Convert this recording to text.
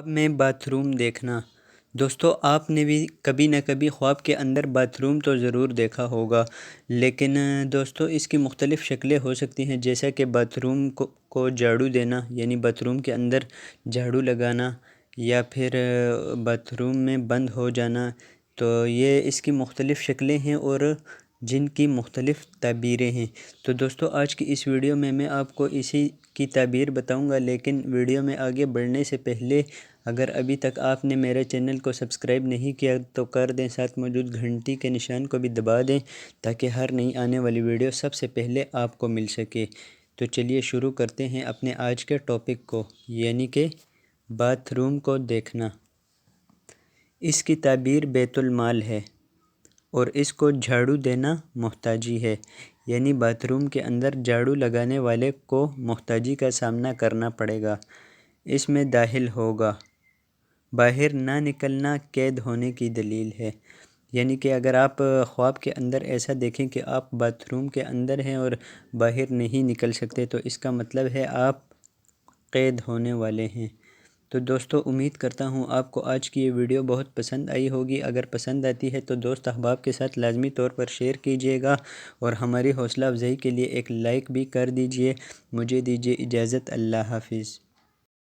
اب میں bath room دیکھنا۔ دوستو، آپ نے بھی کبھی نہ کبھی خواب کے اندر باتھ روم تو ضرور دیکھا ہوگا، لیکن دوستو اس کی مختلف شکلیں ہو سکتی ہیں، جیسا کہ باتھ روم کو جھاڑو دینا، یعنی باتھ روم کے اندر جھاڑو لگانا، یا پھر باتھ روم میں بند ہو جانا۔ تو یہ اس کی مختلف شکلیں ہیں اور جن کی مختلف تعبیریں ہیں۔ تو دوستو آج کی اس ویڈیو میں آپ کو اسی کی تعبیر بتاؤں گا، لیکن ویڈیو میں آگے بڑھنے سے پہلے اگر ابھی تک آپ نے میرے چینل کو سبسکرائب نہیں کیا تو کر دیں، ساتھ موجود گھنٹی کے نشان کو بھی دبا دیں تاکہ ہر نئی آنے والی ویڈیو سب سے پہلے آپ کو مل سکے۔ تو چلیے شروع کرتے ہیں اپنے آج کے ٹاپک کو، یعنی کہ باتھ روم کو دیکھنا۔ اس کی تعبیر بیت المال ہے اور اس کو جھاڑو دینا محتاجی ہے، یعنی باتھ روم کے اندر جھاڑو لگانے والے کو محتاجی کا سامنا کرنا پڑے گا۔ اس میں داخل ہوگا، باہر نہ نکلنا قید ہونے کی دلیل ہے۔ یعنی کہ اگر آپ خواب کے اندر ایسا دیکھیں کہ آپ باتھ روم کے اندر ہیں اور باہر نہیں نکل سکتے، تو اس کا مطلب ہے آپ قید ہونے والے ہیں۔ تو دوستو امید کرتا ہوں آپ کو آج کی یہ ویڈیو بہت پسند آئی ہوگی۔ اگر پسند آتی ہے تو دوست احباب کے ساتھ لازمی طور پر شیئر کیجیے گا اور ہماری حوصلہ افزائی کے لیے ایک لائک بھی کر دیجیے۔ مجھے دیجیے اجازت، اللہ حافظ۔